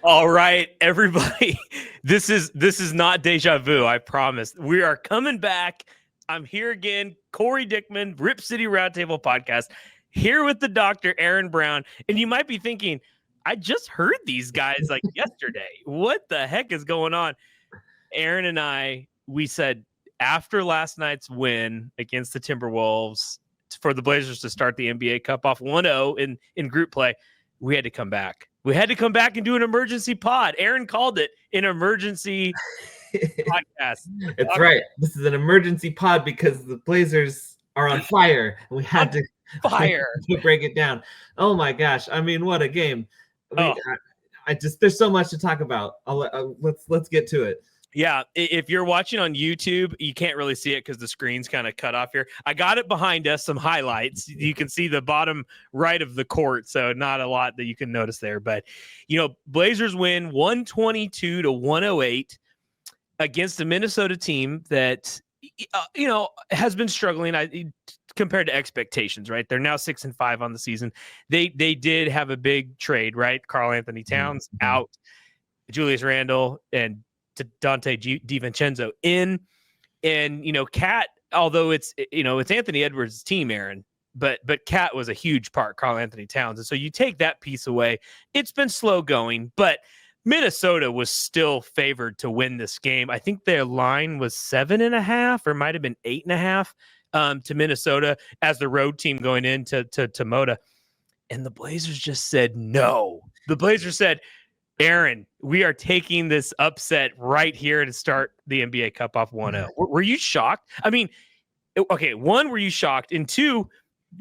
All right, everybody. This is not deja vu, I promise. We are coming back. I'm here again. Corey Dickman, Rip City Roundtable Podcast, here with the Dr. Aaron Brown. And you might be thinking, I just heard these guys like yesterday. What the heck is going on? Aaron and I, we said after last night's win against the Timberwolves for the Blazers to start the NBA Cup off 1-0 in group play, we had to come back. We had to come back and do an emergency pod. Aaron called it an emergency podcast. It's right. This is an emergency pod because the Blazers are on fire. We had to break it down. Oh my gosh! I mean, what a game! I just there's so much to talk about. Let's get to it. Yeah, if you're watching on YouTube, you can't really see it because the screen's kind of cut off here. I got it behind us, some highlights. You can see the bottom right of the court, so not a lot that you can notice there. But, Blazers win 122-108 against a Minnesota team that, has been struggling compared to expectations, right? They're now 6-5 on the season. They did have a big trade, right? Karl-Anthony Towns out, Julius Randle, and Dante DiVincenzo in, and Cat, although it's Anthony Edwards' team, Aaron, but Cat was a huge part, Karl-Anthony Towns, and so you take that piece away, it's been slow going, but Minnesota was still favored to win this game. I think their line was 7.5 or might have been 8.5 to Minnesota as the road team going into to Moda, and the Blazers just said no. The Blazers said, Aaron, we are taking this upset right here to start the NBA Cup off 1-0. Were you shocked? I mean, okay, one, were you shocked? And two,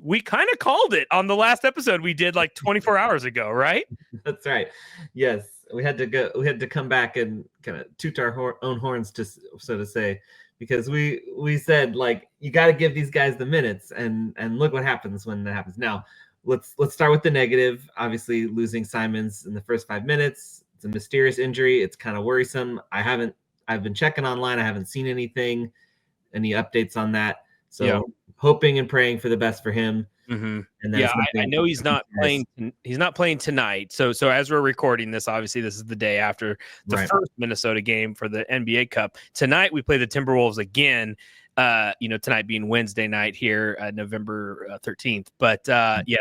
we kind of called it on the last episode we did like 24 hours ago, right? That's right. Yes, we had to come back and kind of toot our own horns, so to say, because we said, like, you got to give these guys the minutes, and look what happens when that happens. Now, Let's start with the negative. Obviously, losing Simons in the first 5 minutes. It's a mysterious injury. It's kind of worrisome. I've been checking online. I haven't seen any updates on that. So hoping and praying for the best for him. Mm-hmm. And I know he's not playing. He's not playing tonight. So as we're recording this, obviously this is the day after the first Minnesota game for the NBA Cup. Tonight we play the Timberwolves again. Tonight being Wednesday night here, November 13th. But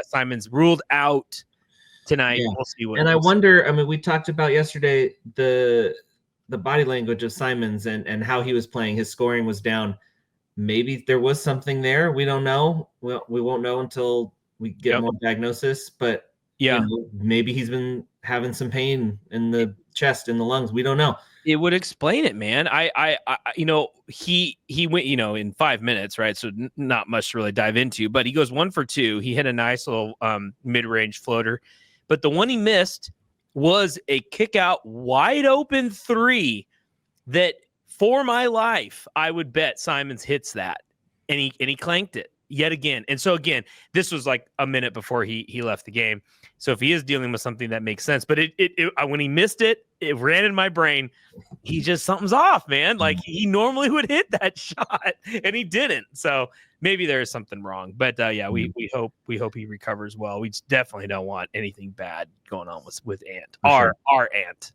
Simon's ruled out tonight. Yeah. We'll see what. And I wonder. I mean, we talked about yesterday the body language of Simons and how he was playing. His scoring was down. Maybe there was something there. We don't know. We won't know until we get more diagnosis. But maybe he's been having some pain in the chest, in the lungs. We don't know. It would explain it, man. He went, in 5 minutes, right? So not much to really dive into, but he goes 1 for 2. He hit a nice little mid-range floater, but the one he missed was a kick out wide open 3 that, for my life, I would bet Simons hits that, and he clanked it yet again. And so again, this was like a minute before he left the game. So if he is dealing with something, that makes sense. But when he missed it, it ran in my brain. Something's off, man. Like, he normally would hit that shot, and he didn't. So maybe there is something wrong. But we hope he recovers well. We definitely don't want anything bad going on with Ant. Our Ant.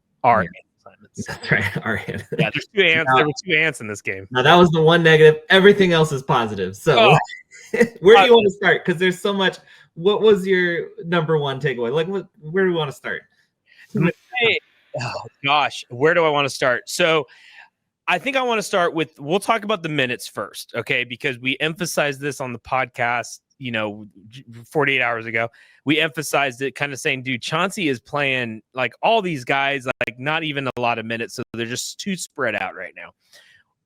Simons. That's right. Our Ant. Yeah, there's 2 ants. There were 2 ants in this game. Now that was the one negative. Everything else is positive. So where do you want to start? Because there's so much. What was your number one takeaway? Like, where do we want to start? Oh gosh, where do I want to start? So I think I want to start with, we'll talk about the minutes first, okay? Because we emphasized this on the podcast, 48 hours ago. We emphasized it, kind of saying, dude, Chauncey is playing like all these guys, like not even a lot of minutes. So they're just too spread out right now.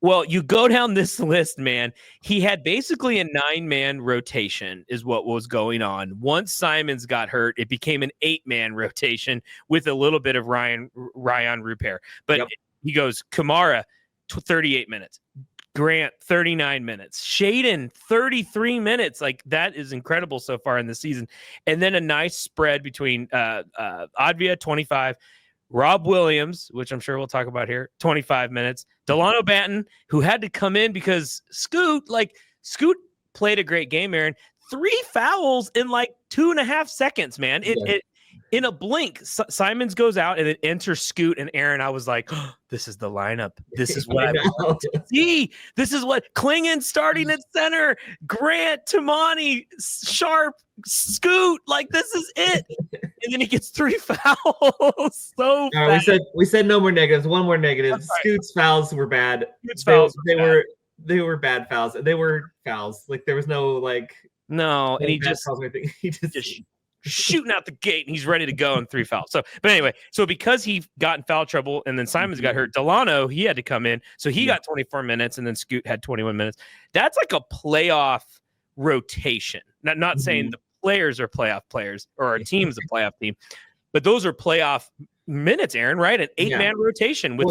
Well, you go down this list, man. He had basically a 9-man rotation is what was going on. Once Simons got hurt, it became an 8-man rotation with a little bit of Ryan Rupert. But he goes, Camara, 38 minutes. Grant, 39 minutes. Shaedon, 33 minutes. Like, that is incredible so far in the season. And then a nice spread between Avdija, 25, Rob Williams, which I'm sure we'll talk about here, 25 minutes. Delano Banton, who had to come in because Scoot played a great game, Aaron. 3 fouls in like 2.5 seconds, man. It in a blink, Simons goes out and then enters Scoot and Aaron. I was like, oh, this is the lineup. This is what I want to see. This is what Clingan starting at center. Grant, Tumani, Sharp, Scoot. Like, this is it. And then he gets 3 fouls. So fast. We said no more negatives. One more negative. Right. Scoot's fouls were bad. They were bad fouls. They were fouls. Like, there was no no, and he just shooting out the gate, and he's ready to go in 3 fouls. So, but anyway, so because he got in foul trouble, and then Simons got hurt, Delano, he had to come in, so he got 24 minutes, and then Scoot had 21 minutes. That's like a playoff rotation. Not saying the players are playoff players or our team's a playoff team, but those are playoff minutes, Aaron, right? An 8-man rotation with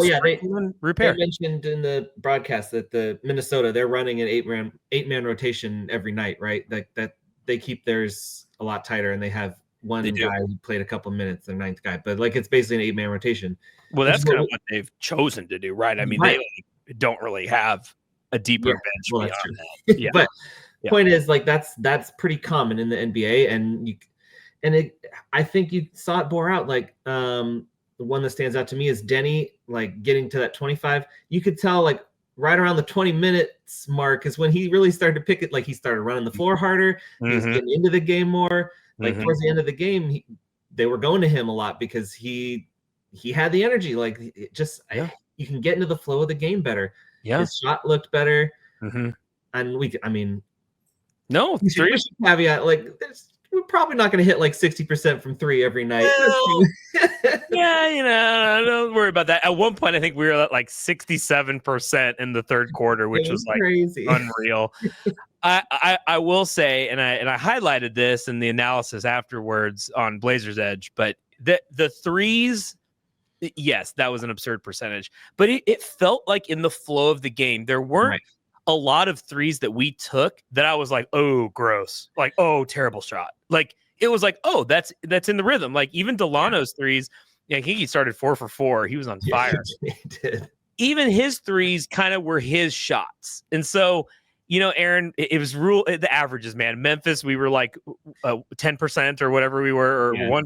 repair. They mentioned in the broadcast that the Minnesota, they're running an 8-man rotation every night, right? That they keep theirs a lot tighter, and they have one guy who played a couple minutes, their 9th guy, but it's basically an 8-man rotation. Well, that's kind of what they've chosen to do, right? I mean, they don't really have a deeper bench beyond that. Yeah. But point is, that's pretty common in the NBA, I think you saw it bore out. The one that stands out to me is Denny, getting to that 25. You could tell, right around the 20 minutes mark is when he really started to pick it. He started running the floor harder. He was getting into the game more. Towards the end of the game, they were going to him a lot because he had the energy. You can get into the flow of the game better. Yeah, his shot looked better. And no, caveat, we're probably not going to hit 60% from 3 every night. Well, yeah, don't worry about that. At one point, I think we were at 67% in the third quarter, which was crazy, unreal. I will say, and I highlighted this in the analysis afterwards on Blazers Edge, but the threes, yes, that was an absurd percentage, but it felt like in the flow of the game, there weren't a lot of threes that we took that I was like, oh, gross. Oh, terrible shot. It was oh, that's in the rhythm. Even Delano's threes, I think he started 4 for 4. He was on fire. He did. Even his threes kind of were his shots. And so, Aaron, it was the averages, man. Memphis, we were 10% or whatever we were, or 1%.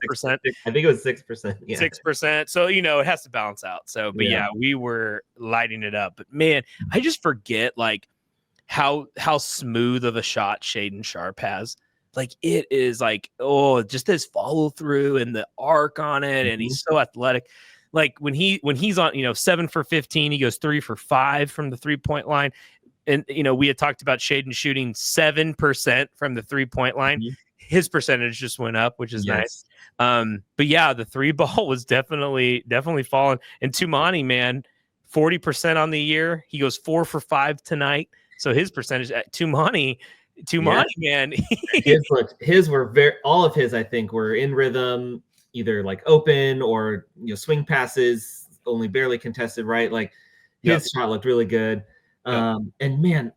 I think it was 6%. Yeah. 6%. So, it has to balance out. So, but we were lighting it up. But man, I just forget how smooth of a shot Shaedon Sharpe has. It is just his follow through and the arc on it, and he's so athletic. When he's on, 7 for 15, he goes 3 for 5 from the 3-point line. And, we had talked about Shaden shooting 7% from the 3-point line. His percentage just went up, which is nice. But yeah, the 3 ball was definitely falling. And Tumani, man, 40% on the year. He goes 4 for 5 tonight. So his percentage at Tumani, man. his were all of his, I think, were in rhythm, either open or, swing passes, only barely contested, right? His shot looked really good. And man,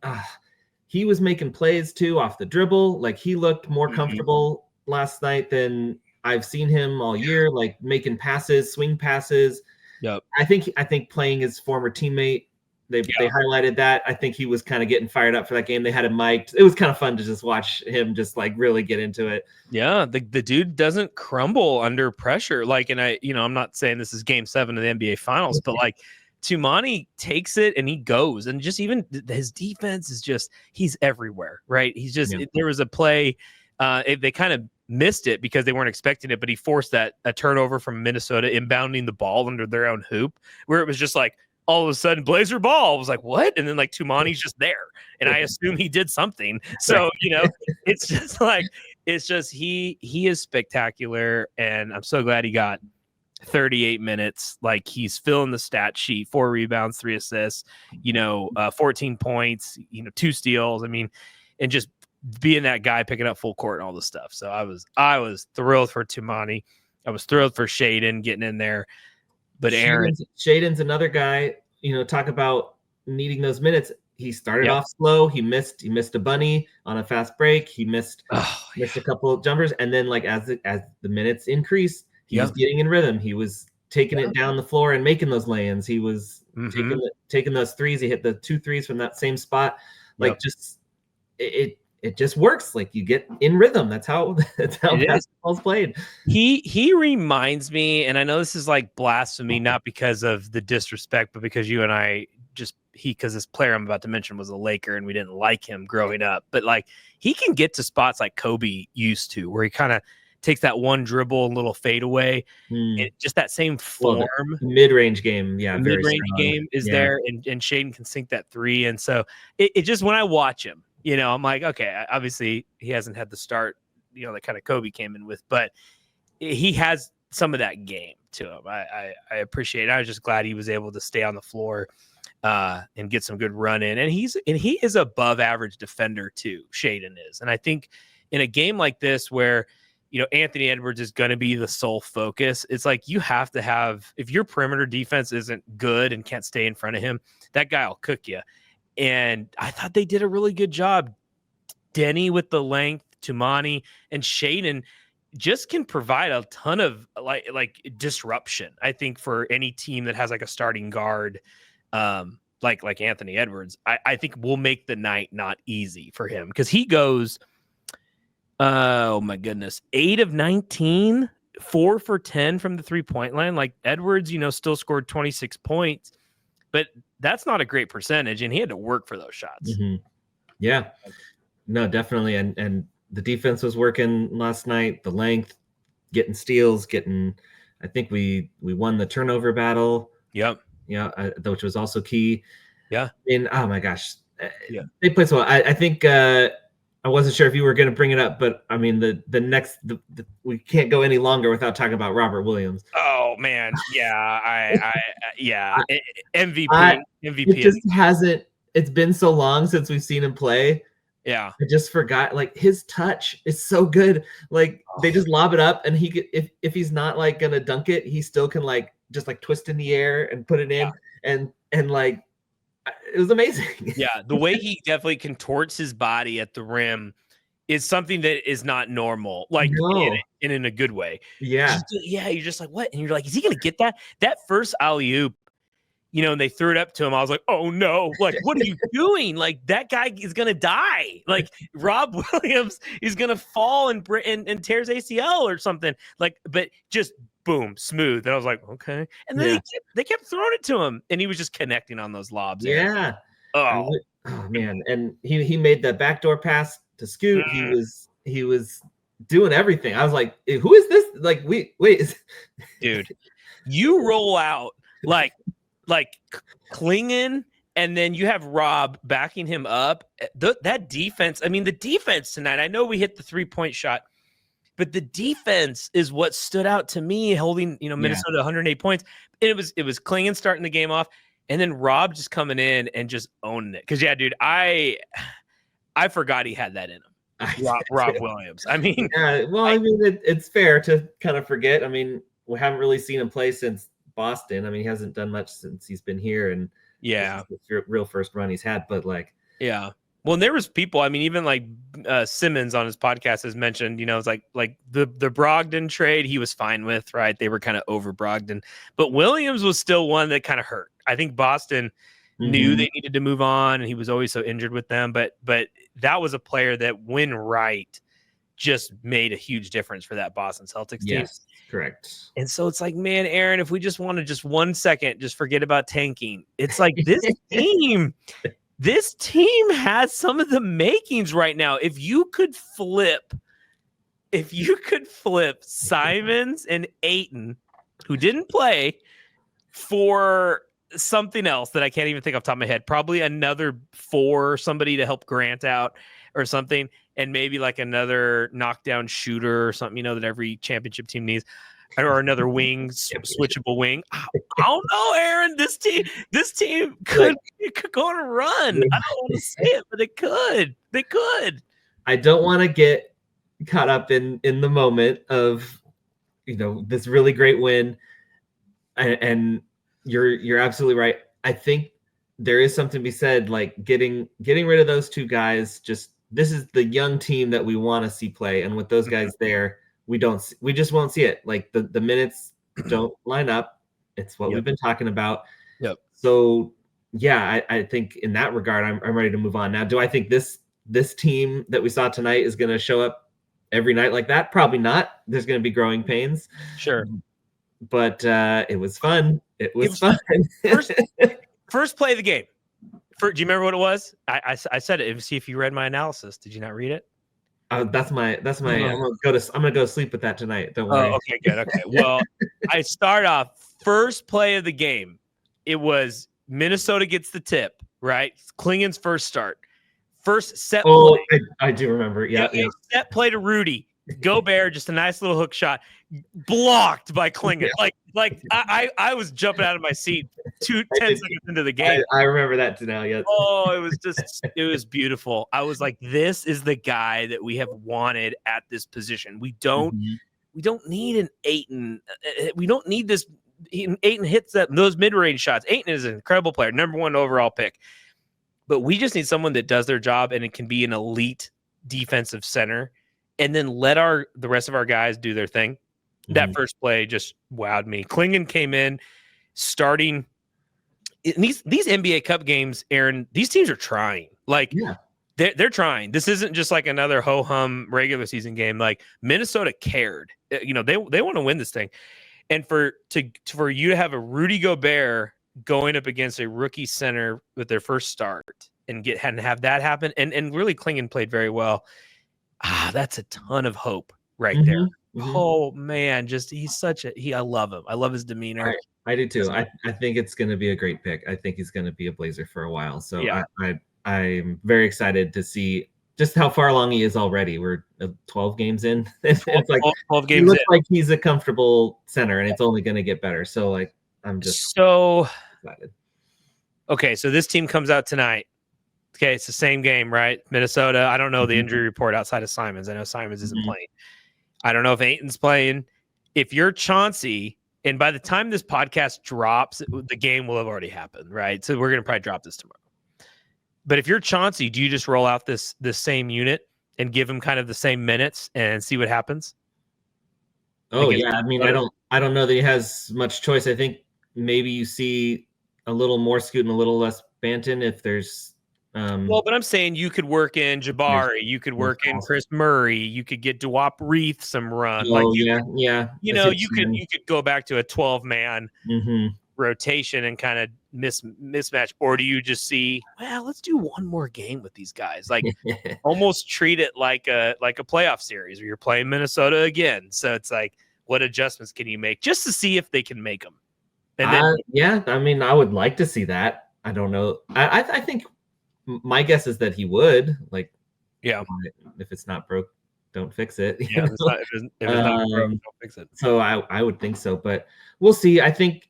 he was making plays too off the dribble. He looked more comfortable last night than I've seen him all year, making passes, swing passes. Yep. I think playing his former teammate, they highlighted that. I think he was kind of getting fired up for that game. They had him mic'd. It was kind of fun to just watch him just really get into it. Yeah, the dude doesn't crumble under pressure. And I'm not saying this is game 7 of the NBA Finals, but Tumani takes it and he goes, and just even his defense is just, he's everywhere, right? He's just, there was a play, they kind of missed it because they weren't expecting it, but he forced a turnover from Minnesota inbounding the ball under their own hoop, where it was just all of a sudden Blazer ball. I was like, what? And then Tumani's just there. And I assume he did something. So, it's just he is spectacular. And I'm so glad he got 38 minutes. He's filling the stat sheet, 4 rebounds, 3 assists, 14 points, 2 steals. And just being that guy picking up full court and all this stuff. So I was thrilled for Tumani. I was thrilled for Shaden getting in there. But Aaron, Shaden's another guy, talk about needing those minutes. He started off slow. He missed a bunny on a fast break. He missed a couple of jumpers. And then as the minutes increased, he was getting in rhythm. He was taking it down the floor and making those lay-ins. He was taking those threes. He hit the 2 threes from that same spot. Just it it just works. Like you get in rhythm. That's how basketball's played. He reminds me, and I know this is like blasphemy, not because of the disrespect, but because you and I because this player I'm about to mention was a Laker and we didn't like him growing up. But like he can get to spots like Kobe used to, where he kind of takes that one dribble, a little fadeaway, and just that same form. Well, the mid-range game, the mid-range game is there, and Shaden can sink that three. And so it just, when I watch him, I'm like, okay, obviously he hasn't had the start, that kind of Kobe came in with, but he has some of that game to him. I appreciate it. I was just glad he was able to stay on the floor and get some good run in. And he is above average defender too. Shaden is. And I think in a game like this where, Anthony Edwards is going to be the sole focus, it's like you have to have, if your perimeter defense isn't good and can't stay in front of him, that guy will cook you. And I thought they did a really good job. Denny with the length, Tumani, and Shaden just can provide a ton of like disruption, I think, for any team that has like a starting guard like Anthony Edwards. I think will make the night not easy for him, because he goes, oh my goodness, 8 of 19, 4 for 10 from the 3-point line. Like Edwards, still scored 26 points, but that's not a great percentage, and he had to work for those shots. Mm-hmm. Yeah, no, definitely. And the defense was working last night, the length, getting steals, I think we won the turnover battle. Yep. Yeah, which was also key. Yeah. And oh my gosh, yeah, they played so well. I think I wasn't sure if you were going to bring it up, but I mean the next we can't go any longer without talking about Robert Williams. Oh man, yeah, MVP. MVP. It just hasn't. It's been so long since we've seen him play. Yeah, I just forgot. Like his touch is so good. Like they just lob it up, and if he's not like gonna dunk it, he still can like just like twist in the air and put it in, and like it was amazing. Yeah, the way he definitely contorts his body at the rim is something that is not normal, like in a good way. Yeah, you're just like, what? And you're like, is he gonna get that? That first alley-oop, and they threw it up to him. I was like, oh no, like, what are you doing? Like, that guy is gonna die. Like Rob Williams is gonna fall and tears ACL or something. Like, but just boom, smooth. And I was like, okay. And then they kept throwing it to him, and he was just connecting on those lobs. Yeah. Oh man. And he made that backdoor pass to Scoot. He was doing everything. I was like, who is this? Like, wait, dude, you roll out like Clingan, and then you have Rob backing him up. That defense, I mean, the defense tonight, I know we hit the 3-point shot, but the defense is what stood out to me, holding, Minnesota 108 points. And it was Clingan starting the game off, and then Rob just coming in and just owning it. Because dude, I forgot he had that in him. Rob Williams. I mean, it's fair to kind of forget. I mean, we haven't really seen him play since Boston. I mean, he hasn't done much since he's been here, and this is the real first run he's had. But like, well, and there was people. I mean, even like Simmons on his podcast has mentioned, it's like the Brogdon trade he was fine with, right? They were kind of over Brogdon, but Williams was still one that kind of hurt. I think Boston knew they needed to move on, and he was always so injured with them. But that was a player that, when right, just made a huge difference for that Boston Celtics team. Yes, correct. And so it's like, man, Aaron, if we just want to just 1 second, just forget about tanking. It's like this team has some of the makings right now. If you could flip Simons and Ayton, who didn't play, for something else that I can't even think off the top of my head, probably another 4, somebody to help Grant out or something, and maybe like another knockdown shooter or something, that every championship team needs, or another wing, switchable wing. I don't know, Aaron. This team could go on a run. I don't want to say it, but it could. They could. I don't want to get caught up in the moment of, this really great win, and you're absolutely right. I think there is something to be said, like getting rid of those 2 guys. This is the young team that we want to see play, and with those guys there, we just won't see it. Like the minutes don't line up. It's what we've been talking about. Yep. So I think in that regard, I'm ready to move on. Now, do I think this this team that we saw tonight is going to show up every night like that. Probably not. There's going to be growing pains. Sure. But it was fun. It was fun. First play of the game. Do you remember what it was? I said it. See if you read my analysis. Did you not read it? That's my. I'm gonna go to sleep with that tonight. Don't worry. Oh, okay, good. Okay. Well, I start off first play of the game. It was Minnesota gets the tip, right? Clingan's first start. First set play. I do remember. Yeah. Set play to Rudy. Gobert, just a nice little hook shot, blocked by Clingan. Yeah. I was jumping out of my seat 10 seconds into the game. I remember that too now. Yeah. Oh, it was beautiful. I was like, this is the guy that we have wanted at this position. We don't need an Ayton. We don't need this. Ayton hits those mid-range shots. Ayton is an incredible player, #1 overall pick. But we just need someone that does their job, and it can be an elite defensive center, and then let the rest of our guys do their thing. That first play just wowed me. Clingan came in starting in these NBA Cup games, Aaron. These teams are trying. They're trying. This isn't just like another ho-hum regular season game. Like Minnesota cared. They want to win this thing. And for you to have a Rudy Gobert going up against a rookie center with their first start and have that happen, and really Clingan played very well. That's a ton of hope right there. Oh man, I love him. I love his demeanor. I do too. I think it's going to be a great pick. I think he's going to be a Blazer for a while. So yeah. I'm very excited to see just how far along he is already. We're 12 games in. It's like 12 games. He looks like he's a comfortable center, and it's only going to get better. So I'm just so excited. Okay, so this team comes out tonight. Okay, it's the same game, right? Minnesota. I don't know the injury report outside of Simons. I know Simons isn't playing. I don't know if Ayton's playing. If you're Chauncey, and by the time this podcast drops, the game will have already happened, right? So we're going to probably drop this tomorrow. But if you're Chauncey, do you just roll out this same unit and give him kind of the same minutes and see what happens? Oh yeah, I mean, I don't know that he has much choice. I think maybe you see a little more Scoot and a little less Banton if there's. But I'm saying you could work in Jabari, you could work in Chris Murray, you could get Dewap Reith some run. You could go back to a 12-man rotation and kind of mismatch, or do you just see, well, let's do one more game with these guys, almost treat it like a playoff series where you're playing Minnesota again. So it's like, what adjustments can you make just to see if they can make them? And then, I mean, I would like to see that. I don't know. I think. My guess is that he would if it's not broke, don't fix it. Yeah, if it's not broke, don't fix it. So I would think so, but we'll see. I think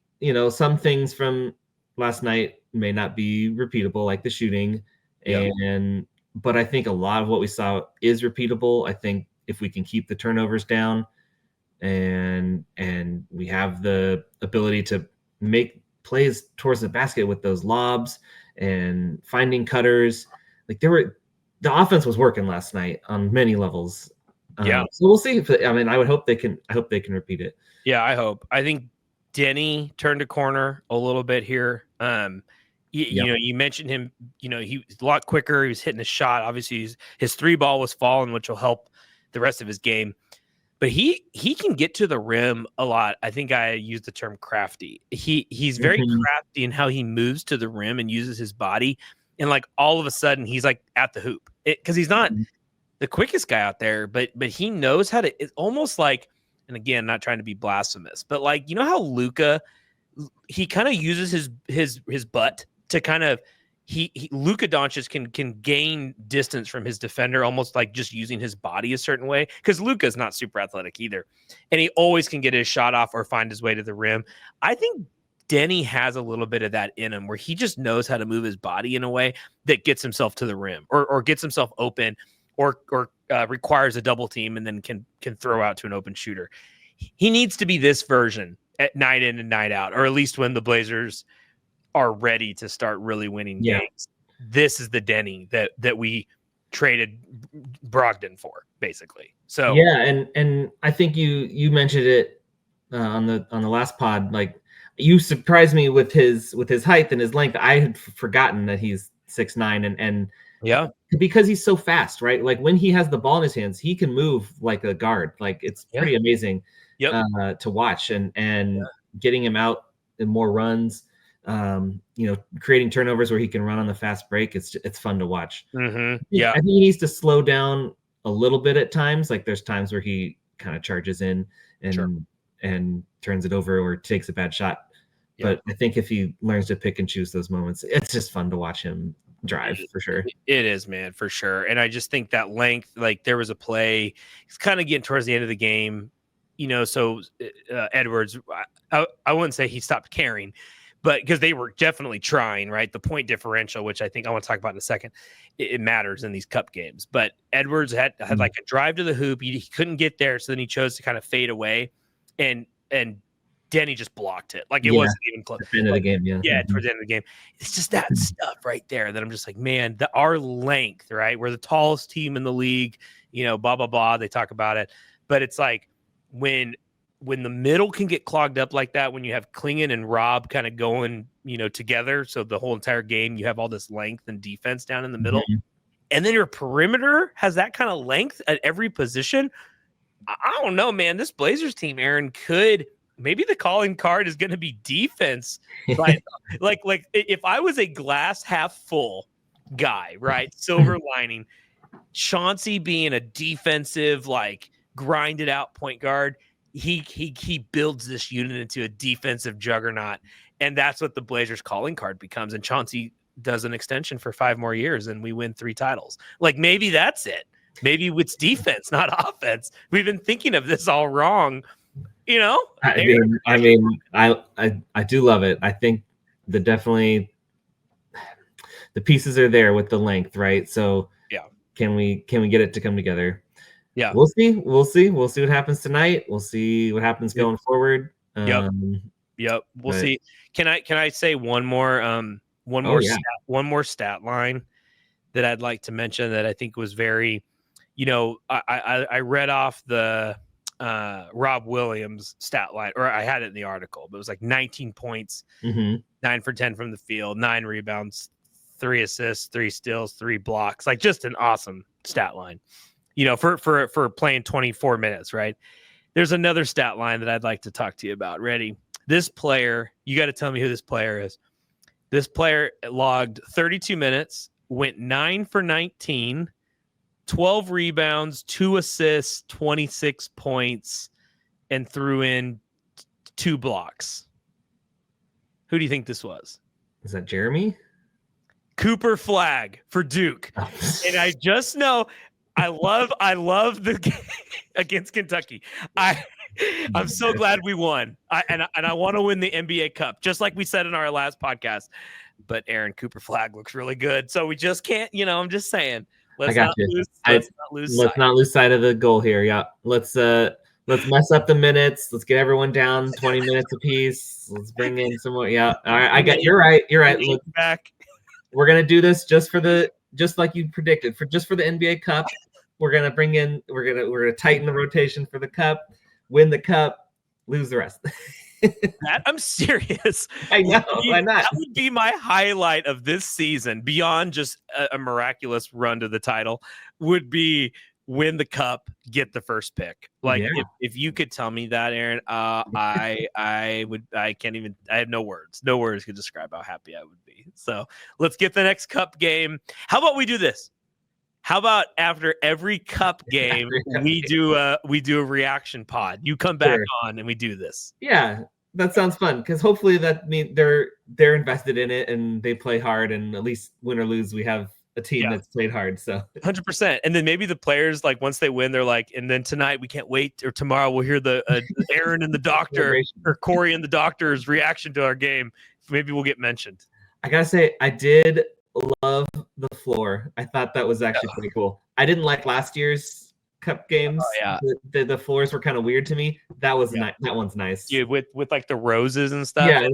some things from last night may not be repeatable, like the shooting, but I think a lot of what we saw is repeatable. I think if we can keep the turnovers down, and we have the ability to make plays towards the basket with those lobs and finding cutters, the offense was working last night on many levels. So we'll see. I hope they can repeat it. Yeah, I hope. I think Denny turned a corner a little bit here. You mentioned him. He was a lot quicker. He was hitting a shot. Obviously, his 3-ball was falling, which will help the rest of his game. But he can get to the rim a lot. I think I used the term crafty. He's very crafty in how he moves to the rim and uses his body. And all of a sudden he's at the hoop because he's not the quickest guy out there, but he knows how to. It's almost like, and again, not trying to be blasphemous, but how Luka, he kind of uses his butt to kind of. Luka Doncic can gain distance from his defender, almost like just using his body a certain way, because Luka's not super athletic either, and he always can get his shot off or find his way to the rim. I think Denny has a little bit of that in him, where he just knows how to move his body in a way that gets himself to the rim, or gets himself open, or requires a double team and then can throw out to an open shooter. He needs to be this version at night in and night out, or at least when the Blazers are ready to start really winning games. This is the Denny that we traded Brogdon for, basically. So and I think you mentioned it on the last pod. You surprised me with his height and his length. I had forgotten that he's 6'9", and Yeah. because he's so fast, right? Like when he has the ball in his hands, he can move like a guard. Like it's pretty amazing to watch, and getting him out in more runs, creating turnovers where he can run on the fast break. It's fun to watch. Mm-hmm. I think he needs to slow down a little bit at times. Like there's times where he kind of charges in and turns it over or takes a bad shot. But I think if he learns to pick and choose those moments, it's just fun to watch him drive for sure. It is, man, for sure. And I just think that length, like there was a play, it's kind of getting towards the end of the game, so Edwards, I wouldn't say he stopped caring, but because they were definitely trying, right? The point differential, which I think I want to talk about in a second, it matters in these cup games. But Edwards had like a drive to the hoop. He couldn't get there. So then he chose to kind of fade away, and Denny just blocked it. Like it wasn't even close. At the end of the game, towards the end of the game. It's just that stuff right there that I'm just like, man, our length, right? We're the tallest team in the league, blah, blah, blah. They talk about it. But it's like when the middle can get clogged up like that, when you have Clingan and Rob kind of going, together. So the whole entire game, you have all this length and defense down in the middle. And then your perimeter has that kind of length at every position. I don't know, man. This Blazers team, Aaron, maybe the calling card is going to be defense. Like if I was a glass half full guy, right? Silver lining, Chauncey being a defensive, like grinded out point guard, he builds this unit into a defensive juggernaut. And that's what the Blazers calling card becomes. And Chauncey does an extension for 5 more years and we win 3 titles. Like maybe that's it. Maybe it's defense, not offense. We've been thinking of this all wrong. I do love it. I think the pieces are there with the length, right? So can we get it to come together? Yeah, we'll see what happens tonight. We'll see what happens going forward. We'll see. Can I say one more stat line that I'd like to mention that I think was very, I read off the Rob Williams stat line, or I had it in the article, but it was like 19 points, 9 for 10 from the field, 9 rebounds, 3 assists, 3 steals, 3 blocks, like just an awesome stat line, for playing 24 minutes, right? There's another stat line that I'd like to talk to you about. Ready? This player, you got to tell me who this player is. This player logged 32 minutes, went 9 for 19, 12 rebounds, 2 assists, 26 points, and threw in 2 blocks. Who do you think this was? Is that Jeremy? Cooper Flagg for Duke. And I just know I love the game against Kentucky. I'm so glad we won. I want to win the NBA Cup, just like we said in our last podcast. But Aaron, Cooper Flagg looks really good. So we just can't, I'm just saying. Let's not lose sight of the goal here. Yeah. Let's mess up the minutes. Let's get everyone down 20 minutes apiece. Let's bring in some more. Yeah. All right. You're right. Look, back. We're going to do this just like you predicted, just for the NBA Cup. We're going to tighten the rotation for the cup, win the cup, lose the rest. I'm serious. I know. Why not? That would be my highlight of this season, beyond just a miraculous run to the title, would be win the cup, get the first pick. Like if you could tell me that, Aaron, I have no words to describe how happy I would be. So let's get the next cup game. How about we do this? How about after every cup game, we do a reaction pod? You come back on and we do this. Yeah, that sounds fun, because hopefully that means they're invested in it and they play hard, and at least win or lose, we have a team that's played hard. So 100%. And then maybe the players, like once they win, they're like, and then tonight we can't wait, or tomorrow we'll hear the Aaron and the doctor or Corey and the doctor's reaction to our game. Maybe we'll get mentioned. I gotta say, I did love the floor. I thought that was actually pretty cool. I didn't like last year's cup games. The floors were kind of weird to me. That was nice. That one's nice. Yeah, with like the roses and stuff. Yeah,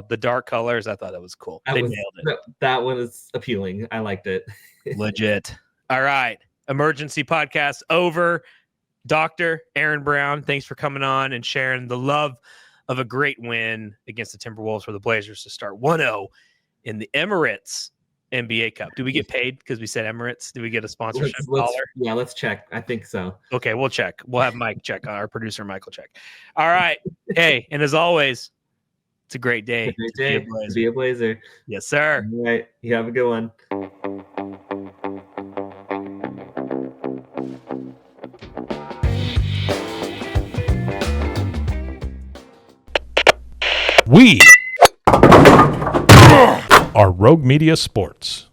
the dark colors. I thought that was cool. They nailed it. That one is appealing. I liked it. Legit. All right. Emergency podcast over. Dr. Aaron Brown, thanks for coming on and sharing the love of a great win against the Timberwolves for the Blazers to start 1-0 in the Emirates. NBA Cup? Do we get paid because we said Emirates? Do we get a sponsorship dollar? Yeah, let's check. I think so. Okay, we'll check. We'll have Mike check. Our producer Michael check. All right. Hey, and as always, it's a great day. Great day to be a Blazer. Yes, sir. All right. You have a good one. We are Rogue Media Sports.